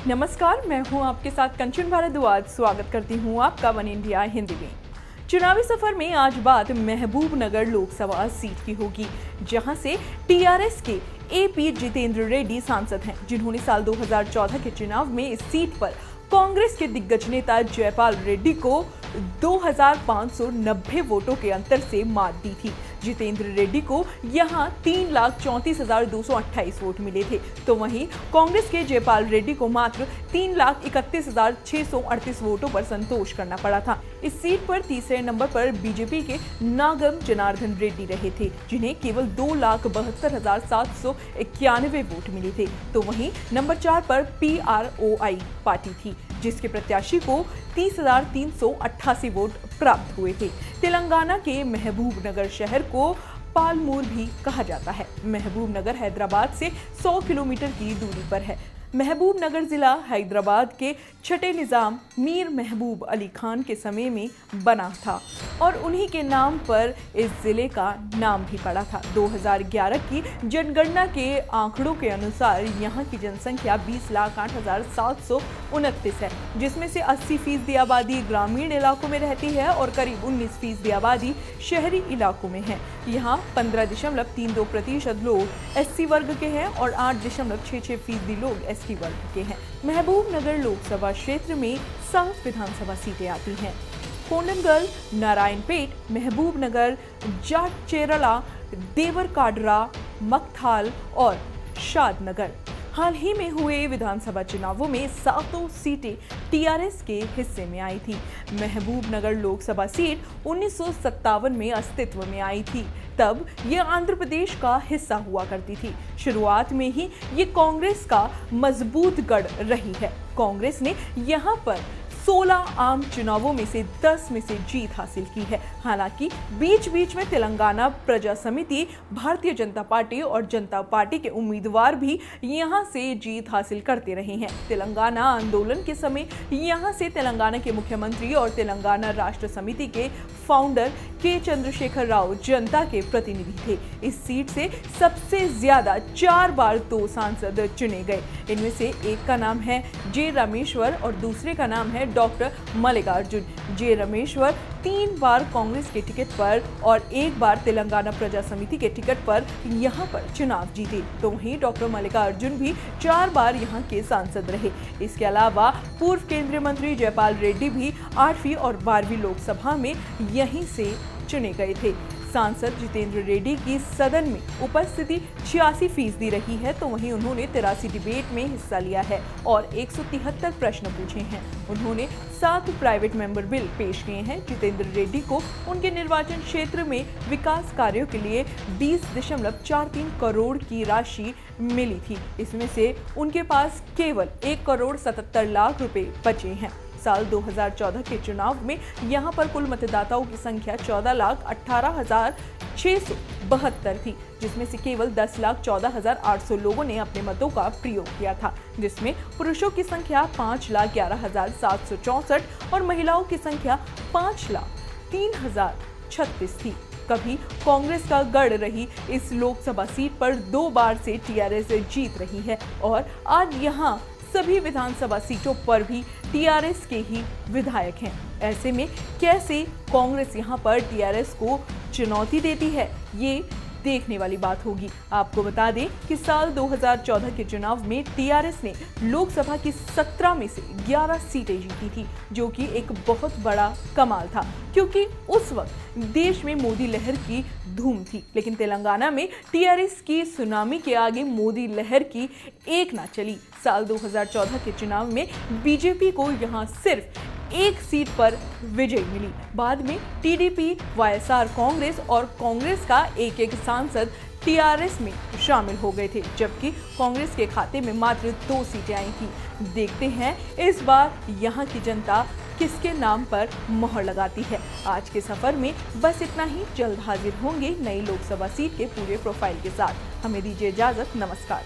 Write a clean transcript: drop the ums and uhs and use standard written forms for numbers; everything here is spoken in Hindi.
नमस्कार, मैं हूं आपके साथ कंचन भारद्वाज। स्वागत करती हूं आपका वन इंडिया हिंदी में। चुनावी सफर में आज बात महबूब नगर लोकसभा सीट की होगी, जहां से टीआरएस के एपी जितेंद्र रेड्डी सांसद हैं, जिन्होंने साल 2014 के चुनाव में इस सीट पर कांग्रेस के दिग्गज नेता जयपाल रेड्डी को 2590 वोटों के अंतर से मात दी थी। जितेंद्र रेड्डी को यहां 3,34,228 वोट मिले थे, तो वहीं कांग्रेस के जयपाल रेड्डी को मात्र 3,31,638 वोटों पर संतोष करना पड़ा था। इस सीट पर तीसरे नंबर पर बीजेपी के नागम जनार्दन रेड्डी रहे थे, जिन्हें केवल 2,72,791 वोट मिले थे। तो वहीं नंबर 4 पर PROI पार्टी थी, जिसके प्रत्याशी को 30,388 वोट प्राप्त हुए थे। तेलंगाना के महबूब नगर शहर को पालमूर भी कहा जाता है। महबूब नगर हैदराबाद से 100 किलोमीटर की दूरी पर है। महबूब नगर जिला हैदराबाद के छठे निजाम मीर महबूब अली खान के समय में बना था और उन्हीं के नाम पर इस जिले का नाम भी पड़ा था। 2011 की जनगणना के आंकड़ों के अनुसार यहाँ की जनसंख्या 20,08,729 है, जिसमें से 80% आबादी ग्रामीण इलाकों में रहती है और करीब 19% आबादी शहरी इलाकों में है। यहाँ 15.32% लोग SC वर्ग के हैं और 8.66% लोग ST वर्ग के हैं। महबूब नगर लोकसभा क्षेत्र में 7 विधानसभा सीटें आती हैं। कोंडनगल, नारायणपेट, महबूब नगर, जाटचेरला, देवरकाडरा, मकथाल और शादनगर। हाल ही में हुए विधानसभा चुनावों में 7 सीटें टीआरएस के हिस्से में आई थी। महबूब नगर लोकसभा सीट 1957 में अस्तित्व में आई थी। तब ये आंध्र प्रदेश का हिस्सा हुआ करती थी। शुरुआत में ही ये कांग्रेस का मजबूत गढ़ रही है। कांग्रेस ने यहाँ पर 16 आम चुनावों में से 10 में से जीत हासिल की है। हालांकि बीच बीच में तेलंगाना प्रजा समिति, भारतीय जनता पार्टी और जनता पार्टी के उम्मीदवार भी यहां से जीत हासिल करते रहे हैं। तेलंगाना आंदोलन के समय यहां से तेलंगाना के मुख्यमंत्री और तेलंगाना राष्ट्र समिति के फाउंडर के चंद्रशेखर राव जनता के प्रतिनिधि थे। इस सीट से सबसे ज्यादा 4 बार 2 सांसद चुने गए। इनमें से एक का नाम है जे रमेश्वर और दूसरे का नाम है डॉक्टर मल्लिकार्जुन। जे रमेश्वर 3 बार कांग्रेस के टिकट पर और 1 बार तेलंगाना प्रजा समिति के टिकट पर यहां पर चुनाव जीते। तो वहीं डॉक्टर मल्लिकार्जुन भी 4 बार यहां के सांसद रहे। इसके अलावा पूर्व केंद्रीय मंत्री जयपाल रेड्डी भी 8वीं और 12वीं लोकसभा में यहीं से चुने गए थे। सांसद जितेंद्र रेड्डी की सदन में उपस्थिति 86% रही है, तो वहीं उन्होंने 83 डिबेट में हिस्सा लिया है और 173 प्रश्न पूछे हैं। उन्होंने 7 प्राइवेट मेंबर बिल पेश किए हैं। जितेंद्र रेड्डी को उनके निर्वाचन क्षेत्र में विकास कार्यों के लिए 20.43 करोड़ की राशि मिली थी। इसमें से उनके पास केवल 1,77,00,000 रुपए बचे हैं। साल 2014 के चुनाव में यहां पर कुल मतदाताओं की संख्या 14,18,672 थी, जिसमें से केवल 10,14,800 लोगों ने अपने मतों का प्रयोग किया था, जिसमें पुरुषों की संख्या 5,11,764 और महिलाओं की संख्या 5,03,036 थी। कभी कांग्रेस का गढ़ रही इस लोकसभा सीट पर 2 बार से टीआरएस जीत रही है और आज यहां सभी विधानसभा सीटों पर भी टीआरएस के ही विधायक हैं। ऐसे में कैसे कांग्रेस यहां पर टीआरएस को चुनौती देती है, ये देखने वाली बात होगी। आपको बता दें कि साल 2014 के चुनाव में टीआरएस ने लोकसभा की 17 में से 11 सीटें जीती थी, जो कि एक बहुत बड़ा कमाल था, क्योंकि उस वक्त देश में मोदी लहर की धूम थी। लेकिन तेलंगाना में टीआरएस की सुनामी के आगे मोदी लहर की एक ना चली। साल 2014 के चुनाव में बीजेपी को यहां सिर्फ 1 सीट पर विजय मिली। बाद में टीडीपी, वाईएसआर कांग्रेस और कांग्रेस का एक सांसद टीआरएस में शामिल हो गए थे, जबकि कांग्रेस के खाते में मात्र 2 सीटें आई थी। देखते हैं इस बार यहाँ की जनता किसके नाम पर मोहर लगाती है। आज के सफर में बस इतना ही। जल्द हाजिर होंगे नई लोकसभा सीट के पूरे प्रोफाइल के साथ। हमें दीजिए इजाजत। नमस्कार।